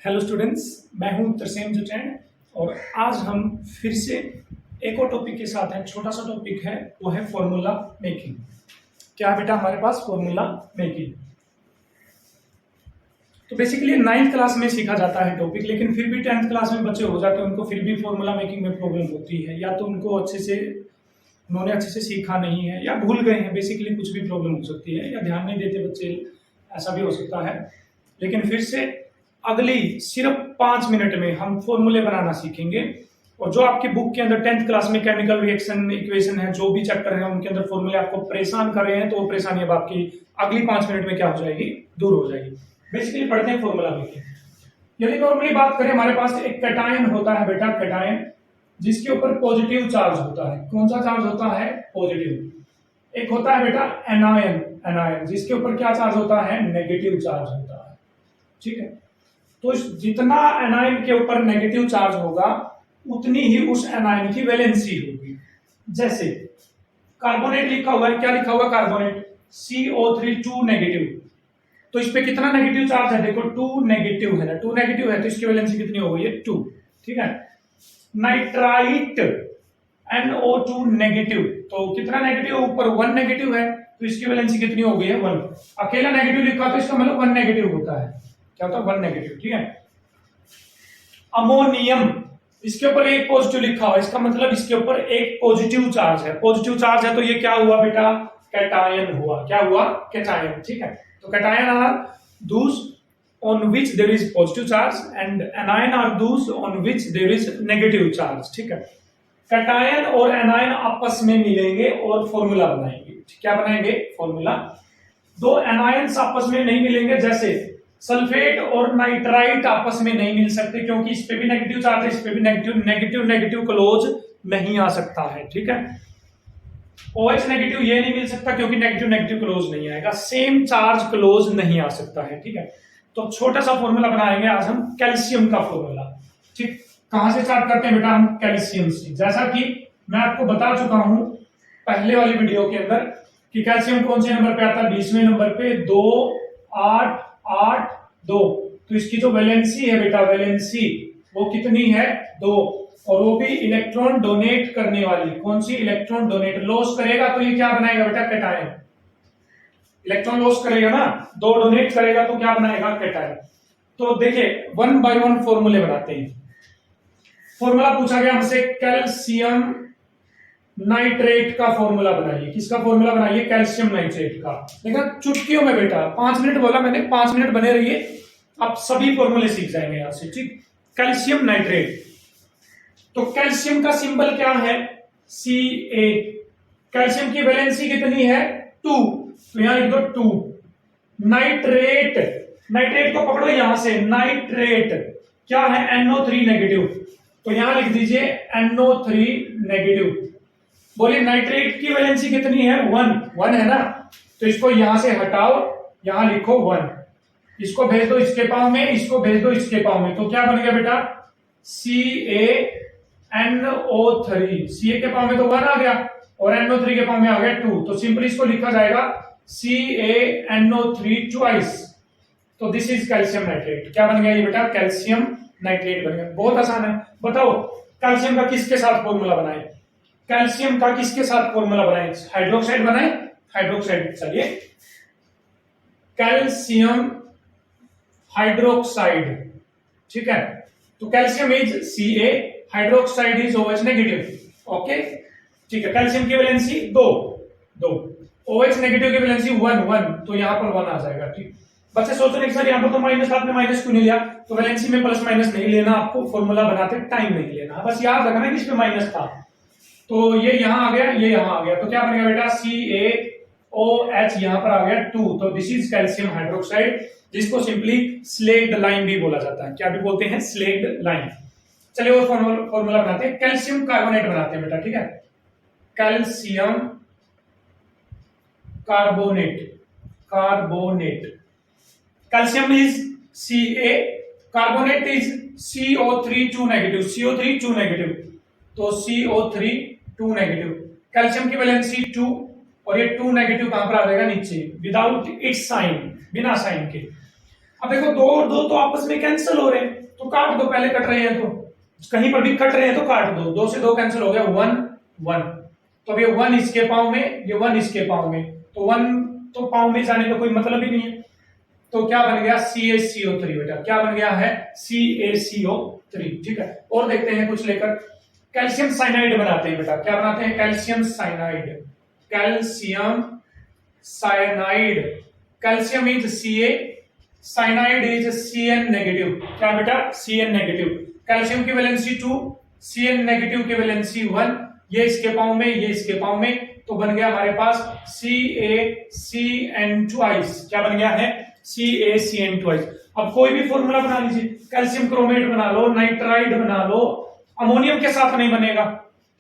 Hello students, मैं हूं तरसेम जुटैन और आज हम फिर से एक और टॉपिक के साथ हैं। छोटा सा टॉपिक है, वो है फॉर्मूला मेकिंग। क्या है बेटा हमारे पास? Formula making. तो बेसिकली 9th क्लास में सीखा जाता है टॉपिक, लेकिन फिर भी 10th क्लास में बच्चे हो जाते हैं, उनको फिर भी फॉर्मूला मेकिंग में प्रॉब्लम होती है, या तो उनको उन्होंने अच्छे से सीखा नहीं है, या भूल गए हैं। बेसिकली कुछ भी प्रॉब्लम हो सकती है, या ध्यान नहीं देते बच्चे, ऐसा भी हो सकता है। लेकिन फिर से अगली सिर्फ 5 मिनट में हम फॉर्मूले बनाना सीखेंगे, और जो आपकी बुक के अंदर 10th क्लास में केमिकल रिएक्शन इक्वेशन है, जो भी चैप्टर है उनके अंदर फॉर्मूले आपको परेशान कर रहे हैं, तो वो परेशानी अब आपकी अगली 5 मिनट में क्या हो जाएगी? दूर हो जाएगी। बेसिकली पढ़ते हैं फॉर्मूला मेकिंग। यदि नॉर्मली बात करें, हमारे पास एक कैटायन होता है बेटा, कैटायन, जिसके ऊपर पॉजिटिव चार्ज होता है। कौन सा चार्ज होता है? पॉजिटिव। एक होता है बेटा एनायन, एनायन जिसके ऊपर क्या चार्ज होता है? नेगेटिव चार्ज होता है। ठीक है, तो जितना एनायन के ऊपर नेगेटिव चार्ज होगा उतनी ही उस एनायन की वैलेंसी होगी। जैसे कार्बोनेट लिखा हुआ है, क्या लिखा हुआ? Carbonate, CO3 2 negative. तो इस पे कितना नेगेटिव चार्ज है? देखो 2 नेगेटिव है ना, 2 नेगेटिव है तो इसकी वैलेंसी कितनी हो गई है? 2। ठीक है। नाइट्राइट NO2 नेगेटिव, तो कितना नेगेटिव? ऊपर 1 नेगेटिव है तो इसकी वैलेंसी कितनी हो गई है? 1। अकेला नेगेटिव लिखा तो इसका मतलब 1 नेगेटिव होता है। क्या होता है? 1 नेगेटिव। ठीक है। अमोनियम, इसके ऊपर एक पॉजिटिव लिखा हुआ, इसका मतलब इसके ऊपर एक पॉजिटिव चार्ज है। पॉजिटिव चार्ज है तो ये क्या हुआ बेटा? कैटायन हुआ। क्या हुआ? कैटायन। ठीक है। तो कैटायन आर दूस on which there is positive charge and anion are those on which there is negative charge। ठीक है। कैटायन और एनायन आपस में मिलेंगे और फॉर्मूला बनाएंगे। क्या बनाएंगे? फॉर्मूला। दो एनायंस आपस में नहीं मिलेंगे, जैसे सल्फेट और नाइट्राइट आपस में नहीं मिल सकते, क्योंकि इस पे भी नेगेटिव चार्ज है, इस पे भी नेगेटिव। नेगेटिव नेगेटिव क्लोज नहीं आ सकता है। ठीक है। OH नेगेटिव ये नहीं मिल सकता, क्योंकि नेगेटिव नेगेटिव क्लोज नहीं आएगा। सेम चार्ज क्लोज नहीं आ सकता है। ठीक है। तो छोटा सा फॉर्मूला बनाएंगे आज हम, कैल्शियम का फॉर्मूला। ठीक, कहां से स्टार्ट करते हैं बेटा? हम कैल्शियम से। जैसा कि मैं आपको बता चुका हूं पहले वाली वीडियो के अंदर कि कैल्शियम कौन से नंबर पे आता है? 20वें नंबर पे। 2 8 8 2। तो इसकी जो वैलेंसी है बेटा, वैलेंसी वो कितनी है? 2। और वो भी इलेक्ट्रॉन डोनेट करने वाली। कौन सी? Electron donate. लॉस करेगा तो ये क्या बनाएगा बेटा? कैटायन। इलेक्ट्रॉन लॉस करेगा ना, 2 डोनेट करेगा तो क्या बनाएगा? कैटायन। तो देखिए 1 बाय 1 फॉर्मूले बनाते हैं। फॉर्मूला पूछा गया हमसे, कैल्शियम नाइट्रेट का फॉर्मूला बनाइए। किसका फॉर्मूला बनाइए? कैल्शियम नाइट्रेट का। देखा चुटकियों में बेटा, 5 मिनट बोला मैंने, 5 मिनट बने रहिए, आप सभी फॉर्मूले सीख जाएंगे यहां से। ठीक, कैल्शियम नाइट्रेट। तो कैल्शियम का सिंबल क्या है? Ca। कैल्शियम की वैलेंसी कितनी है? 2। तो यहां लिख दो 2। नाइट्रेट, नाइट्रेट को पकड़ो यहां से, नाइट्रेट क्या है? NO3 negative. तो यहां लिख दीजिए NO3 नेगेटिव। बोलिए नाइट्रेट की वैलेंसी कितनी है? 1 है ना, तो इसको यहां से हटाओ, यहां लिखो 1। इसको भेज दो इसके पाव में, इसको भेज दो इसके पाव में, तो क्या बन गया बेटा? CaNO3। Ca के पाव में तो 1 आ गया और NO3 के पाव में आ गया 2। तो सिंपली इसको लिखा जाएगा CaNO3 ट्वाइस। तो दिस इज कैल्शियम नाइट्रेट। क्या बन गया ये बेटा? कैल्शियम नाइट्रेट बन गया। बहुत आसान है। बताओ कैल्शियम का किसके साथ फॉर्मूला बनाए? कैल्शियम का किसके साथ फॉर्मूला बनाए? हाइड्रोक्साइड बनाए, हाइड्रोक्साइड। चलिए, कैल्शियम हाइड्रोक्साइड। ठीक है। तो calcium is Ca, hydroxide is OH negative. Okay, ठीक है। कैल्शियम की वैलेंसी 2 2, OH नेगेटिव की वैलेंसी 1 तो यहां पर 1 आ जाएगा। ठीक, बच्चे सोच रहे सर यहां पर तो माइनस, आपने माइनस क्यों नहीं लिया? तो वैलेंसी में प्लस माइनस नहीं लेना, आपको फॉर्मूला बनाते टाइम नहीं लेना, बस याद रखना कि इसमें माइनस था। तो ये यहां आ गया, ये यहां आ गया, तो क्या बनेगा बेटा? CaOH यहां पर आ गया 2। तो दिस इज कैल्शियम हाइड्रोक्साइड, जिसको सिंपली स्लेग्ड लाइन भी बोला जाता है। क्या भी बोलते हैं? स्लेग्ड लाइन। चलिए वो फॉर्मूला बनाते हैं। कैल्शियम कार्बोनेट बनाते हैं बेटा। ठीक है, calcium carbonate, carbonate. Calcium is Ca, carbonate is CO3 2 negative, CO3 2 negative, तो CO3 2 नेगेटिव। कैल्शियम की वैलेंसी 2 और ये 2 नेगेटिव कहां पर आ जाएगा? नीचे, विदाउट इट्स साइन, बिना साइन के। अब देखो दो और दो तो आपस में कैंसिल हो रहे हैं, तो काट दो, पहले कट रहे हैं तो कहीं पर भी कट रहे हैं तो काट दो, दो से दो कैंसिल हो गया, वन वन। तो अब ये वन इसके पाँव में, ये वन इसके पाँव में, तो वन तो पाँव में जाने का कोई मतलब ही नहीं है। तो क्या बन गया, CaCO3 बेटा, क्या बन गया है, CaCO3। ठीक है, और देखते हैं कुछ लेकर। कैल्शियम साइनाइड बनाते हैं बेटा, क्या बनाते हैं, calcium cyanide. Calcium cyanide, calcium is Ca, cyanide is Cn negative. क्या बेटा, Cn नेगेटिव। कैल्शियम की वैलेंसी 2, Cn नेगेटिव की वैलेंसी 1, ये इसके पाँव में, ये इसके पाँव में, तो बन गया हमारे पास CaCN ट्वाइस। क्या बन गया है, CaCN ट्वाइस। अब कोई भी फॉर्मूला बना लीजिए, कैल्शियम क्रोमेट बना लो, नाइट्राइड बना लो, अमोनियम के साथ नहीं बनेगा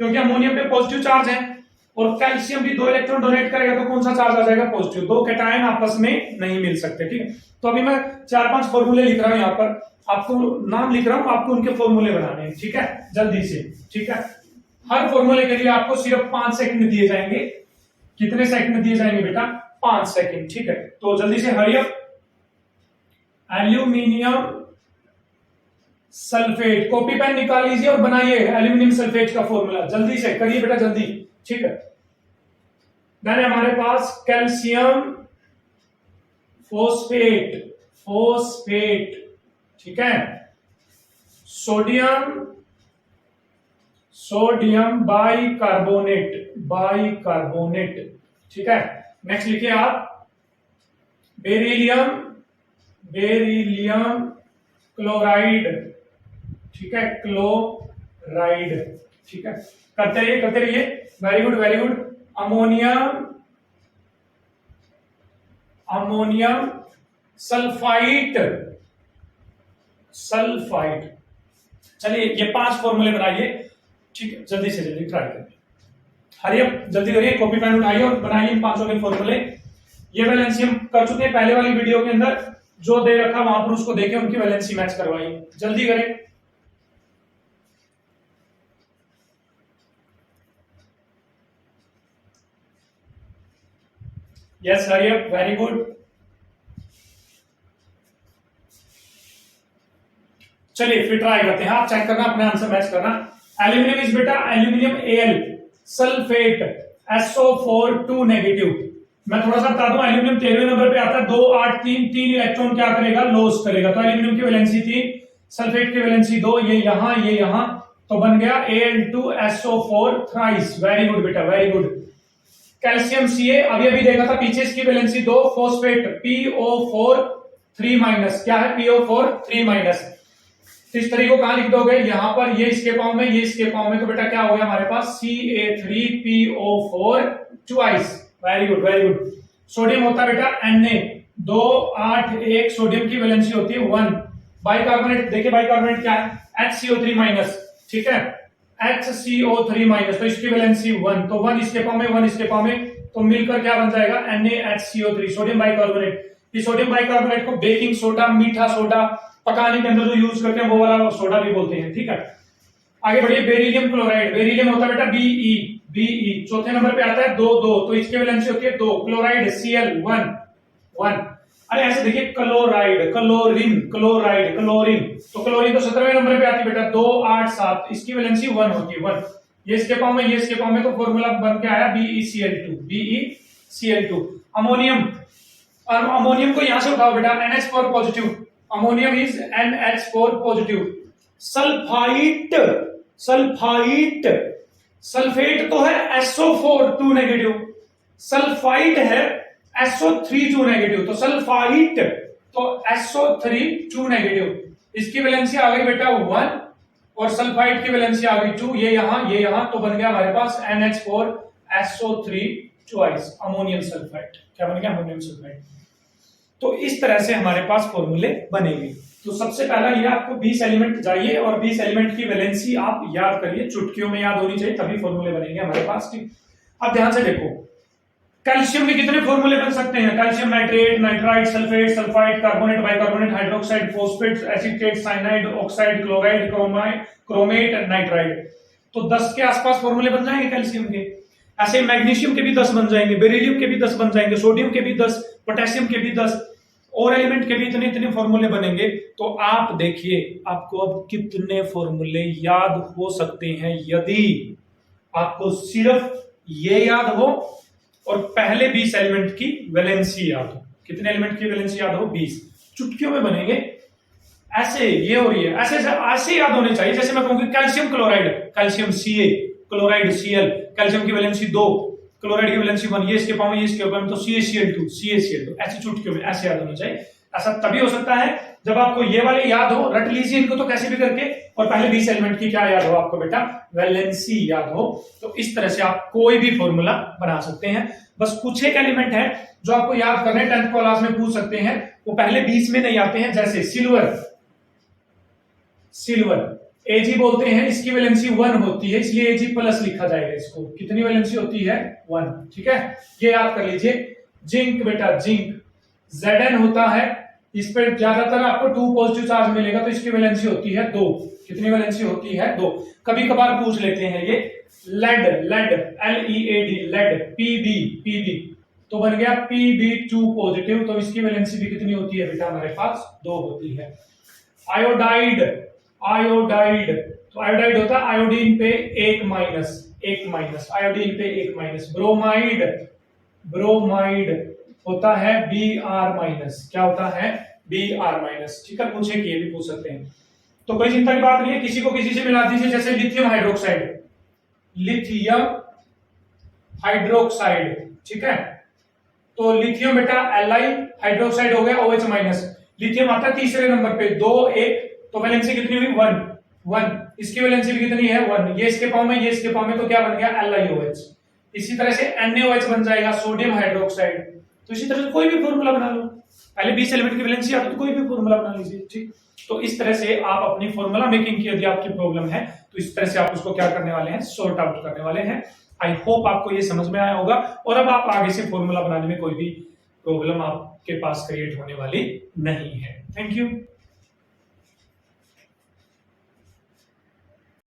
क्योंकि अमोनियम पे पॉजिटिव चार्ज है, और कैल्शियम भी 2 इलेक्ट्रॉन डोनेट करेगा तो कौन सा चार्ज आ जाएगा, पॉजिटिव। दो कैटायन आपस में नहीं मिल सकते। ठीक है, तो अभी मैं 4-5 फॉर्मूले लिख रहा हूं, यहाँ पर आपको नाम लिख रहा हूं, आपको उनके फॉर्मूले बनाने हैं। ठीक है, जल्दी से। ठीक है, हर फॉर्मूले के लिए आपको सिर्फ 5 सेकंड दिए जाएंगे। कितने सेकंड दिए जाएंगे बेटा, 5 सेकंड। ठीक है, तो जल्दी से hurry up. Aluminium sulphate, copy pen निकाल लीजिए और बनाइए एल्यूमिनियम सल्फेट का फॉर्मूला, जल्दी से करिए बेटा, जल्दी। ठीक है, मैंने हमारे पास कैल्शियम फोस्फेट, फोस्फेट, ठीक है, सोडियम, सोडियम बाइकार्बोनेट, बाइकार्बोनेट। ठीक है, नेक्स्ट लिखिए आप बेरिलियम, बेरिलियम क्लोराइड। ठीक है, क्लोराइड। ठीक है, करते रहिए, करते रहिए, very good, very good. Ammonium, ammonium sulphide, sulphide. चलिए ये 5 फॉर्मूले बनाइए। ठीक है, जल्दी से जल्दी ट्राई करिए, हरी अप, जल्दी करिए, कॉपी पेन उठाइए और बनाइए इन 5 के फॉर्मूले। ये वैलेंसी हम कर चुके हैं पहले वाली वीडियो के अंदर, जो दे रखा वहां पर उसको देखें, उनकी वैलेंसी मैच करवाइए, जल्दी करें। Yes, hurry up, very good. चलिए फिर ट्राई करते हैं, आप चेक करना, अपने आंसर मैच करना। एल्यूमिनियम इज बेटा, aluminium Al sulphate SO4 2 negative. मैं थोड़ा सा बता दूं, एल्यूमिनियम 13वें नंबर पे आता है, 2 8 3 3 इलेक्ट्रॉन क्या करेगा, लॉस करेगा। तो एल्यूमिनियम की वैलेंसी 3, सल्फेट की वैलेंसी 2, ये यहां, ये यहां, तो बन गया Al2SO4 थ्राइस। वेरी गुड बेटा, वेरी गुड। कैल्शियम Ca, अभी अभी देखा था पीछे, इसकी वैलेंसी 2, फोस्फेट PO4 3 माइनस, क्या है, PO4 3 माइनस। इस तरीके को कहां लिख दोगे, यहां पर, ये इसके पाँव में, ये इसके पाँव में, तो बेटा क्या हो गया हमारे पास, Ca3PO4 twice. Very good, very good. Sodium होता है बेटा Na 2 8 1, सोडियम की वैलेंसी होती है 1। बाइकार्बोनेट, देखिए बाइकार्बोनेट क्या है, HCO3 माइनस। ठीक है, HCO3 माइनस, तो इसकी वैलेंसी 1, तो 1 इसके पाँव में, 1 इसके पाँव में, तो मिलकर क्या बन जाएगा, NaHCO3, सोडियम बाइकार्बोनेट। इस सोडियम बाइकार्बोनेट को बेकिंग सोडा, मीठा सोडा, पकाने के अंदर जो यूज करते हैं वो वाला सोडा भी बोलते हैं। ठीक है, आगे बढ़िए। बेरिलियम क्लोराइड, बेरिलियम होता है बेटा Be, Be, चौथे नंबर पे आता है 2 2, तो इसकी वैलेंसी होती है 2। Chloride Cl 1 1। अरे ऐसे देखिए, क्लोराइड, क्लोरीन, क्लोराइड, क्लोरीन, तो क्लोरीन तो 17वें नंबर पे आती है बेटा, 2 8 7, इसकी वैलेंसी 1 होती है, 1। ये इसके पाँव में, ये इसके पाँव में, तो फॉर्मूला बन के आया BeCl2, BeCl2। अमोनियम, अमोनियम को यहां से उठाओ बेटा, NH4 positive, ammonium is NH4 positive. Sulphite, sulphite, sulphate तो है SO4 2 नेगेटिव, सल्फाइट है SO3 2 नेगेटिव, तो सल्फाइट तो SO3 2 नेगेटिव। इसकी वैलेंसी आ गई बेटा 1, और सल्फाइट की वैलेंसी आ गई 2, ये यहां, ये यहां, तो बन गया हमारे पास NH4 SO3 twice, ammonium sulphide. क्या बन गया, अमोनियम सल्फाइड। तो इस तरह से हमारे पास फॉर्मूले बनेंगे। तो सबसे पहला ये आपको 20 एलिमेंट जाइए और 20 एलिमेंट की वैलेंसी आप याद करिए, चुटकियों में याद होनी चाहिए, तभी फॉर्मूले बनेंगे हमारे पास। ठीक, अब ध्यान से देखो, कैल्शियम के कितने फॉर्मूले बन सकते हैं, calcium nitrate, nitride, sulphate, sulphide, carbonate, bicarbonate, hydroxide, phosphate, acetate, cyanide, oxide, chloride, chromate, nitride. तो 10 के आसपास फॉर्मूले बन जाएंगे कैल्शियम के। ऐसे मैग्नीशियम के भी 10 बन जाएंगे, बेरिलियम के भी 10 बन जाएंगे, सोडियम के भी 10, पोटेशियम के भी 10, और एलिमेंट के भी इतने इतने फॉर्मूले बनेंगे, तो आप देखिए आपको अब कितने फॉर्मूले याद हो सकते हैं यदि आपको सिर्फ ये याद हो और पहले 20 एलिमेंट की वैलेंसी याद हो। कितने एलिमेंट की वैलेंसी याद हो? 20। चुटकियों में बनेंगे ऐसे, ये हो रही है ऐसे ऐसे याद होने चाहिए। जैसे मैं कहूंगी calcium chloride, calcium Ca, chloride Cl, calcium की वैलेंसी 2, क्लोराइड की वैलेंसी 1, ये इसके पावर में, ये इसके पावर में, तो CaCl2, CaCl2, ऐसी चुटकियों में ऐसे याद होना चाहिए। ऐसा तभी हो सकता है जब आपको ये वाले याद हो, रट लीजिए इनको तो कैसे भी करके, और पहले 20 एलिमेंट की क्या याद हो आपको बेटा? वैलेंसी याद हो। तो इस तरह से आप कोई भी फॉर्मूला बना सकते हैं। बस कुछ एक एलिमेंट है जो आपको याद करने 10th क्लास में पूछ सकते हैं, वो पहले 20 में नहीं आते हैं। जैसे सिल्वर, सिल्वर Ag बोलते हैं, इसकी वैलेंसी 1 होती है, इसलिए Ag प्लस लिखा जाएगा इसको। कितनी वैलेंसी होती है? 1। ठीक है, ये याद कर लीजिए। जिंक बेटा, जिंक Zn होता है, इस पर ज्यादातर आपको 2 पॉजिटिव चार्ज मिलेगा, तो इसकी वैलेंसी होती है 2। कितनी वैलेंसी होती है? 2। कभी कभार पूछ लेते हैं ये lead, lead LEAD, lead Pb, तो बन गया Pb2 पॉजिटिव, तो इसकी वैलेंसी भी कितनी होती है बेटा? हमारे पास 2 होती है। आयोडाइड, आयोडाइड, तो आयोडाइड होता है आयोडीन पे 1 माइनस, 1 माइनस, आयोडीन पे 1 माइनस। ब्रोमाइड, ब्रोमाइड होता है Br माइनस। क्या होता है? Br minus. ठीक है, पूछे कि ये भी पूछ सकते हैं, तो कोई चिंता की बात नहीं है। किसी को किसी से मिला दीजिए। जैसे लिथियम हाइड्रोक्साइड, लिथियम हाइड्रोक्साइड, ठीक है, तो लिथियम बेटा Li, हाइड्रोक्साइड हो गया OH माइनस। लिथियम आता है तीसरे नंबर पे 2 1, तो वैलेंसी कितनी हुई? 1 1। इसकी वैलेंसी भी कितनी है? 1। ये इसके पावर में, ये इसके पावर में, तो क्या बन गया? LiOH। इसी तरह से NaOH बन जाएगा, सोडियम हाइड्रोक्साइड। तो इसी तरह से कोई भी फॉर्मूला बना लो। पहले 20 एलिमेंट की वैलेंसी आती है तो कोई भी फॉर्मूला बना लीजिए। ठीक, तो इस तरह से आप अपनी फॉर्मूला मेकिंग की यदि आपकी प्रॉब्लम है तो इस तरह से आप उसको क्या करने वाले हैं? सॉर्ट आउट करने वाले हैं। आई होप आपको ये समझ में आया होगा, और अब आप आगे से फॉर्मूला बनाने में कोई भी प्रॉब्लम आपके पास क्रिएट होने वाली नहीं है। Thank you.